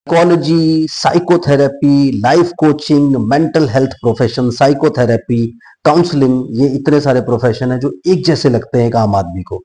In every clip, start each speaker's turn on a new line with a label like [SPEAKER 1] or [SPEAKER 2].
[SPEAKER 1] Psychology, psychotherapy, life coaching, mental health profession, psychotherapy, counselling, ये इतने सारे प्रोफेशन हैं जो एक जैसे लगते हैं एक आम आदमी को।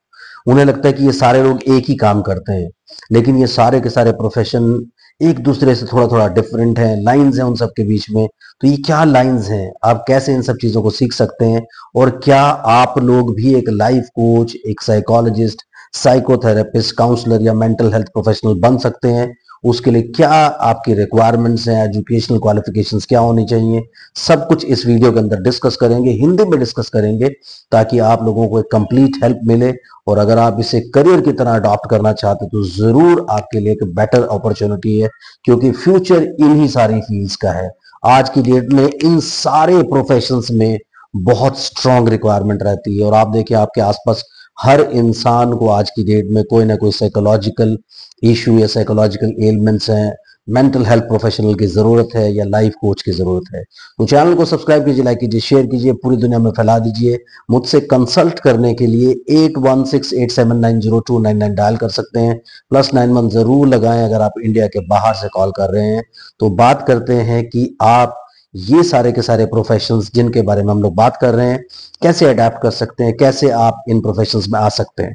[SPEAKER 1] उन्हें लगता है कि ये सारे लोग एक ही काम करते हैं, लेकिन ये सारे के सारे प्रोफेशन एक दूसरे से थोड़ा थोड़ा डिफरेंट हैं। लाइंस हैं उन सब के बीच में। तो ये क्या लाइंस हैं, आप कैसे इन सब चीजों को सीख सकते हैं, और क्या आप लोग भी एक लाइफ कोच, एक साइकोलॉजिस्ट, साइकोथेरेपिस्ट, काउंसलर या मेंटल हेल्थ प्रोफेशनल बन सकते हैं। उसके लिए क्या आपकी रिक्वायरमेंट्स हैं, एजुकेशनल क्वालिफिकेशंस क्या होनी चाहिए, सब कुछ इस वीडियो के अंदर डिस्कस करेंगे, हिंदी में डिस्कस करेंगे, ताकि आप लोगों को एक कंप्लीट हेल्प मिले। और अगर आप इसे करियर की तरह अडॉप्ट करना चाहते तो जरूर आपके लिए एक बेटर अपॉर्चुनिटी है, क्योंकि फ्यूचर इन्हीं सारी फील्ड्स का है। आज की डेट में इन सारे प्रोफेशंस में बहुत स्ट्रांग रिक्वायरमेंट रहती है। और आप देखिए आपके आसपास हर इंसान को आज की डेट में कोई ना कोई साइकोलॉजिकल इशू या साइकोलॉजिकल एलिमेंट्स हैं, मेंटल हेल्थ प्रोफेशनल की जरूरत है या लाइफ कोच की जरूरत है। तो चैनल को सब्सक्राइब कीजिए, लाइक कीजिए, शेयर कीजिए, पूरी दुनिया में फैला दीजिए। मुझसे कंसल्ट करने के लिए 8168790299 डायल कर सकते हैं। +91 जरूर लगाएं अगर आप इंडिया के बाहर से कॉल कर रहे हैं। तो बात करते हैं कि आप ये सारे के सारे प्रोफेशंस जिनके बारे में हम लोग बात कर रहे हैं कैसे अडेप्ट कर सकते हैं, कैसे आप इन प्रोफेशंस में आ सकते हैं।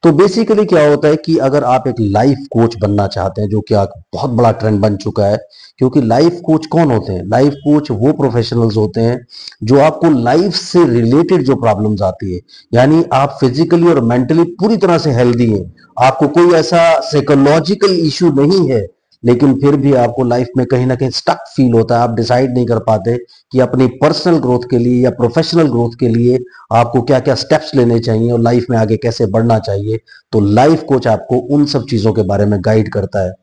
[SPEAKER 1] तो बेसिकली क्या होता है कि अगर आप एक लाइफ कोच बनना चाहते हैं, जो कि एक बहुत बड़ा ट्रेंड बन चुका है, क्योंकि लाइफ कोच कौन होते हैं? लाइफ कोच वो प्रोफेशनल्स होते हैं जो आपको लाइफ से रिलेटेड जो प्रॉब्लम्स आती है, यानी आप फिजिकली और मेंटली पूरी तरह से हेल्दी हैं, आपको कोई ऐसा साइकोलॉजिकल इशू नहीं है, लेकिन फिर भी आपको लाइफ में कहीं ना कहीं स्टक फील होता है। आप डिसाइड नहीं कर पाते कि अपनी पर्सनल ग्रोथ के लिए या प्रोफेशनल ग्रोथ के लिए आपको क्या क्या स्टेप्स लेने चाहिए और लाइफ में आगे कैसे बढ़ना चाहिए। तो लाइफ कोच आपको उन सब चीजों के बारे में गाइड करता है।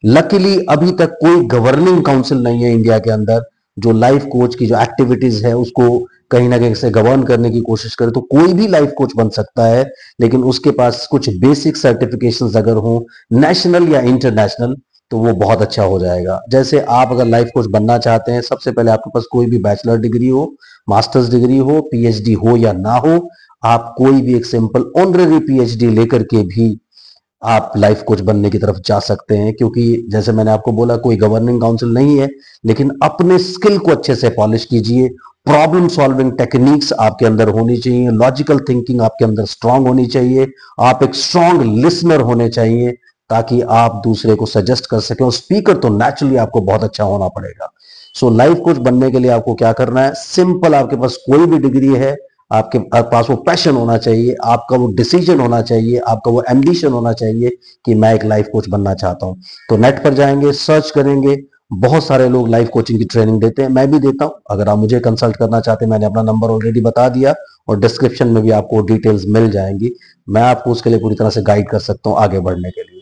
[SPEAKER 1] लकीली अभी तक कोई गवर्निंग काउंसिल नहीं है इंडिया के अंदर जो लाइफ कोच की जो एक्टिविटीज है उसको कहीं ना कहीं से गवर्न करने की कोशिश करे। तो कोई भी लाइफ कोच बन सकता है, लेकिन उसके पास कुछ बेसिक सर्टिफिकेशंस अगर हो, नेशनल या इंटरनेशनल, तो वो बहुत अच्छा हो जाएगा। जैसे आप अगर लाइफ कोच बनना चाहते हैं, सबसे पहले आपके पास कोई भी बैचलर डिग्री हो, मास्टर्स डिग्री हो, पीएचडी हो या ना हो, आप कोई भी एक सिंपल ऑनररी पीएचडी लेकर के भी आप लाइफ कोच बनने की तरफ जा सकते हैं। क्योंकि जैसे मैंने आपको बोला कोई गवर्निंग काउंसिल नहीं है, लेकिन अपने स्किल को अच्छे से पॉलिश कीजिए। प्रॉब्लम सॉल्विंग टेक्निक्स आपके अंदर होनी चाहिए, लॉजिकल थिंकिंग आपके अंदर स्ट्रांग होनी चाहिए, आप एक स्ट्रांग लिसनर होने चाहिए, ताकि आप दूसरे को सजेस्ट कर सकें। और स्पीकर तो नेचुरली आपको बहुत अच्छा होना पड़ेगा। सो लाइफ कोच बनने के लिए आपको क्या करना है? सिंपल, आपके पास कोई भी डिग्री है, आपके पास वो पैशन होना चाहिए, आपका वो डिसीजन होना चाहिए, आपका वो एम्बिशन होना चाहिए कि मैं एक लाइफ कोच बनना चाहता हूं। तो नेट पर जाएंगे, सर्च करेंगे, बहुत सारे लोग लाइफ कोचिंग की ट्रेनिंग देते हैं, मैं भी देता हूं। अगर आप मुझे कंसल्ट करना चाहते हैं, मैंने अपना नंबर ऑलरेडी बता दिया और डिस्क्रिप्शन में भी आपको डिटेल्स मिल जाएंगी। मैं आपको उसके लिए पूरी तरह से गाइड कर सकता हूं आगे बढ़ने के लिए।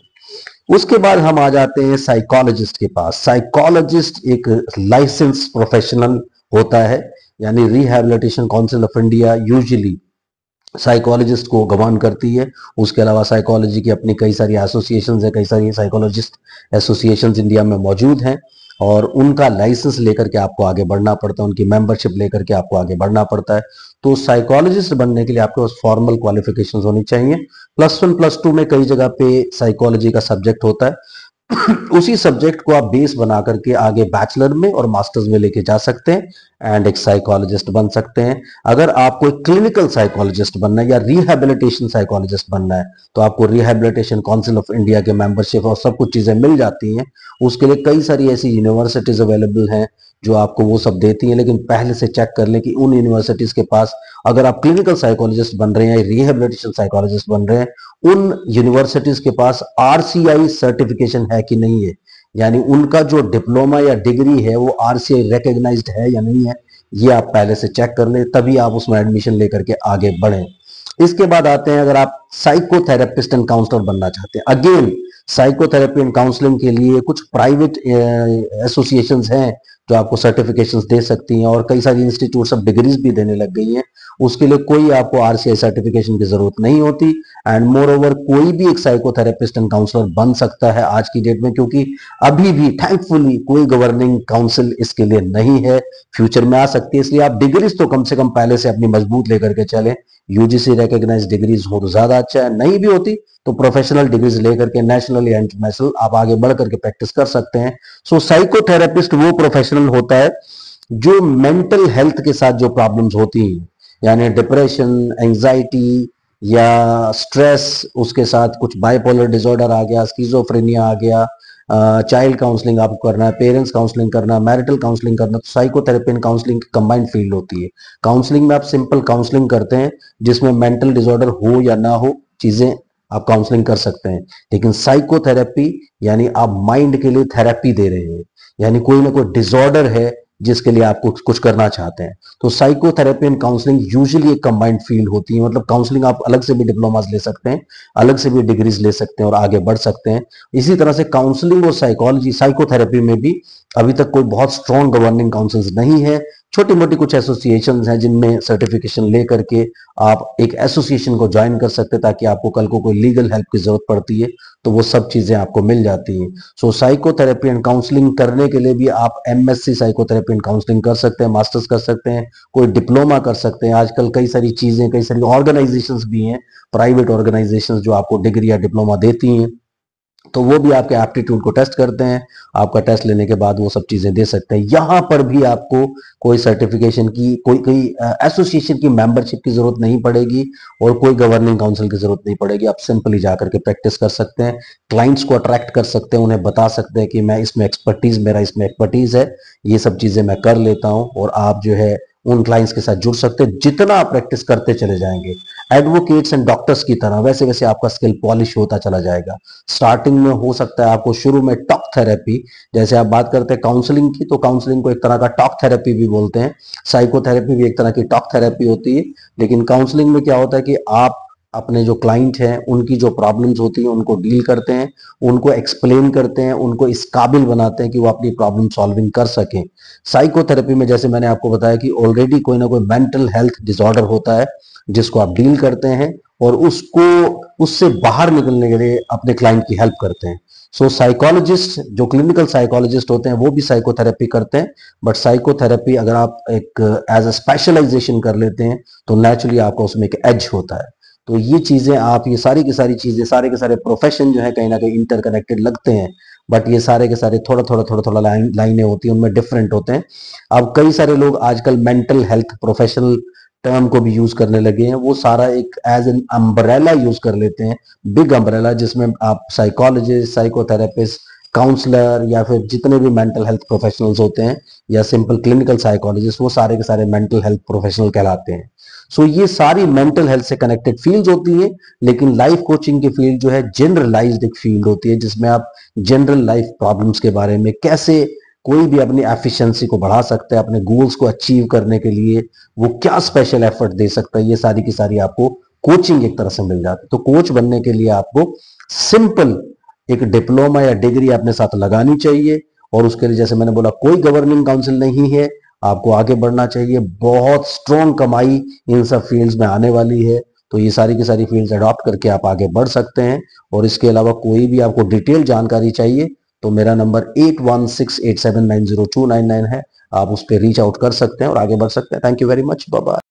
[SPEAKER 1] उसके बाद हम आ जाते हैं साइकोलॉजिस्ट के पास। साइकोलॉजिस्ट एक लाइसेंस प्रोफेशनल होता है, यानी rehabilitation council of India usually psychologist को गवर्न करती है। उसके अलावा साइकोलॉजी की अपनी कई सारी एसोसिएशंस है, कई सारी साइकोलॉजिस्ट एसोसिएशंस इंडिया में मौजूद हैं, और उनका लाइसेंस लेकर के आपको आगे बढ़ना पड़ता है, उनकी मेंबरशिप लेकर के आपको आगे बढ़ना पड़ता है। तो साइकोलॉजिस्ट बनने के लिए आपके पास फॉर्मल क्वालिफिकेशंस होनी चाहिए। +1 +2 में कई जगह पे साइकोलॉजी का सब्जेक्ट होता है, उसी सब्जेक्ट को आप बेस बना करके आगे बैचलर में और मास्टर्स में लेके जा सकते हैं एंड एक साइकोलॉजिस्ट बन सकते हैं। अगर आपको एक क्लिनिकल साइकोलॉजिस्ट बनना है या रिहैबिलिटेशन साइकोलॉजिस्ट बनना है, तो आपको रिहैबिलिटेशन काउंसिल ऑफ इंडिया के मेंबरशिप और सब कुछ चीजें मिल जाती हैं। उसके लिए कई सारी ऐसी यूनिवर्सिटीज अवेलेबल हैं जो आपको वो सब देती हैं, लेकिन पहले से चेक कर लें कि उन यूनिवर्सिटीज के पास, अगर आप क्लिनिकल साइकोलॉजिस्ट बन रहे हैं या रिहैबिलिटेशन साइकोलॉजिस्ट बन रहे हैं, उन यूनिवर्सिटीज के पास आरसीआई सर्टिफिकेशन है कि नहीं है, यानी उनका जो डिप्लोमा या डिग्री है वो आरसीआई रिकॉग्नाइज्ड है या नहीं है, ये आप पहले से चेक कर लें, तभी आप उसमें एडमिशन लेकर के आगे बढ़ें। इसके बाद आते हैं, अगर आप साइकोथेरेपिस्ट एंड काउंसलर बनना चाहते हैं, अगेन साइकोथेरेपी एंड काउंसलिंग के लिए कुछ प्राइवेट एसोसिएशंस हैं जो आपको सर्टिफिकेशंस दे सकती हैं, और कई सारी इंस्टीट्यूट अब डिग्रीज भी देने लग गई हैं। उसके लिए कोई आपको आरसीआई सर्टिफिकेशन की जरूरत नहीं होती। एंड मोर ओवर कोई भी एक साइकोथेरेपिस्ट एंड काउंसलर बन सकता है आज की डेट में, क्योंकि अभी भी थैंकफुली कोई गवर्निंग काउंसिल इसके लिए नहीं है। फ्यूचर में आ सकती है, इसलिए आप डिग्रीज तो कम से कम पहले से अपनी मजबूत लेकर के चलें। यूजीसी रिकॉग्नाइज डिग्रीज हो तो ज्यादा अच्छा है, नहीं भी होती तो प्रोफेशनल डिग्रीज लेकर के नेशनल या इंटरनेशनल आप आगे बढ़ करके प्रैक्टिस कर सकते हैं। सो साइकोथेरेपिस्ट वो प्रोफेशनल होता है जो मेंटल हेल्थ के साथ जो प्रॉब्लम्स होती हैं, यानी डिप्रेशन, एंजाइटी या स्ट्रेस, उसके साथ कुछ बाइपोलर डिसऑर्डर आ गया, स्किज़ोफ्रेनिया आ गया, चाइल्ड काउंसलिंग आपको करना है, पेरेंट्स काउंसलिंग करना है, मैरिटल काउंसलिंग करना है, तो साइकोथेरेपी एंड काउंसलिंग की कंबाइंड फील्ड होती है। काउंसलिंग में आप सिंपल काउंसलिंग करते हैं, जिसमें मेंटल डिसऑर्डर हो या ना हो चीजें आप काउंसलिंग कर सकते हैं। लेकिन साइकोथेरेपी यानी आप माइंड के लिए थेरेपी दे रहे हैं, यानी कोई ना कोई डिसऑर्डर है जिसके लिए आप कुछ करना चाहते हैं। तो साइकोथेरेपी एंड काउंसलिंग यूजुअली एक कंबाइंड फील्ड होती है। मतलब काउंसलिंग आप अलग से भी डिप्लोमास ले सकते हैं, अलग से भी डिग्रीज ले सकते हैं और आगे बढ़ सकते हैं। इसी तरह से काउंसलिंग और साइकोलॉजी, साइकोथेरेपी में भी अभी तक कोई बहुत स्ट्रॉन्ग गवर्निंग काउंसिल्स नहीं है। छोटी मोटी कुछ एसोसिएशंस हैं जिनमें सर्टिफिकेशन लेकर के आप एक एसोसिएशन को ज्वाइन कर सकते हैं, ताकि आपको कल को कोई लीगल हेल्प की जरूरत पड़ती है तो वो सब चीजें आपको मिल जाती हैं। सो साइकोथेरेपी एंड काउंसलिंग करने के लिए भी आप एमएससी साइकोथेरेपी एंड काउंसलिंग कर सकते हैं, मास्टर्स कर सकते हैं, कोई डिप्लोमा कर सकते हैं। आजकल कई सारी चीजें, कई सारी ऑर्गेनाइजेशंस भी हैं, प्राइवेट ऑर्गेनाइजेशंस जो आपको डिग्री या डिप्लोमा देती हैं, तो वो भी आपके एप्टीट्यूड को टेस्ट करते हैं। आपका टेस्ट लेने के बाद वो सब चीजें दे सकते हैं। यहां पर भी आपको कोई सर्टिफिकेशन की, कोई एसोसिएशन की मेंबरशिप की जरूरत नहीं पड़ेगी और कोई गवर्निंग काउंसिल की जरूरत नहीं पड़ेगी। आप सिंपली जाकर के प्रैक्टिस कर सकते हैं, क्लाइंट्स को अट्रैक्ट कर सकते हैं, उन्हें बता सकते हैं कि मैं इसमें एक्सपर्टीज, मेरा इसमें एक्सपर्टीज है, ये सब चीजें मैं कर लेता हूं, और आप जो है उन क्लाइंट्स के साथ जुड़ सकते हैं। जितना आप प्रैक्टिस करते चले जाएंगे एडवोकेट्स एंड डॉक्टर्स की तरह, वैसे वैसे आपका स्किल पॉलिश होता चला जाएगा। स्टार्टिंग में हो सकता है आपको शुरू में टॉक थेरेपी, जैसे आप बात करते हैं काउंसलिंग की, तो काउंसलिंग को एक तरह का टॉक थेरेपी भी बोलते हैं, साइकोथेरेपी भी एक तरह की टॉक थेरेपी होती है। लेकिन काउंसलिंग में क्या होता है कि आप अपने जो क्लाइंट हैं उनकी जो प्रॉब्लम्स होती है उनको डील करते हैं, उनको एक्सप्लेन करते हैं, उनको इस काबिल बनाते हैं कि वो अपनी प्रॉब्लम सॉल्विंग कर सकें। साइकोथेरेपी में जैसे मैंने आपको बताया कि ऑलरेडी कोई ना कोई मेंटल हेल्थ डिसऑर्डर होता है जिसको आप डील करते हैं, और उसको, उससे बाहर निकलने के लिए अपने क्लाइंट की हेल्प करते हैं। सो साइकोलॉजिस्ट, जो क्लिनिकल साइकोलॉजिस्ट होते हैं, वो भी साइकोथेरेपी करते हैं। बट साइकोथेरेपी अगर आप एक एज अ स्पेशलाइजेशन कर लेते हैं तो नेचुरली आपका उसमें एक एज होता है। तो ये चीजें, आप ये सारी की सारी चीजें, सारे के सारे प्रोफेशन जो है कहीं ना कहीं इंटरकनेक्टेड लगते हैं, बट ये सारे के सारे थोड़ा थोड़ा लाइनें होती हैं, उनमें डिफरेंट होते हैं। अब कई सारे लोग आजकल मेंटल हेल्थ प्रोफेशनल टर्म को भी यूज करने लगे हैं, वो सारा एक एज एन अम्ब्रेला यूज कर लेते हैं, बिग अम्ब्रेला, जिसमें आप साइकोलॉजिस्ट, साइकोथेरेपिस्ट, काउंसलर या फिर जितने भी मेंटल हेल्थ प्रोफेशनल्स होते हैं, या सिंपल क्लिनिकल साइकोलॉजिस्ट, वो सारे के सारे मेंटल हेल्थ प्रोफेशनल कहलाते हैं। सो ये सारी मेंटल हेल्थ से कनेक्टेड फील्ड्स होती हैं। लेकिन लाइफ कोचिंग की फील्ड जो है जनरलाइज्ड एक फील्ड होती है, जिसमें आप जनरल लाइफ प्रॉब्लम्स के बारे में, कैसे कोई भी अपनी एफिशिएंसी को बढ़ा सकता है, अपने गोल्स को अचीव करने के लिए वो क्या स्पेशल एफर्ट दे सकता है, ये सारी की सारी आपको कोचिंग एक तरह से मिल जाती है। तो कोच बनने के लिए आपको सिंपल एक डिप्लोमा या डिग्री अपने साथ लगानी चाहिए, और उसके लिए जैसे मैंने बोला कोई गवर्निंग काउंसिल नहीं है, आपको आगे बढ़ना चाहिए। बहुत स्ट्रॉन्ग कमाई इन सब फील्ड्स में आने वाली है, तो ये सारी की सारी फील्ड्स अडॉप्ट करके आप आगे बढ़ सकते हैं। और इसके अलावा कोई भी आपको डिटेल जानकारी चाहिए तो मेरा नंबर 8168790299 है, आप उस पर रीच आउट कर सकते हैं और आगे बढ़ सकते हैं। Thank you very much, bye bye.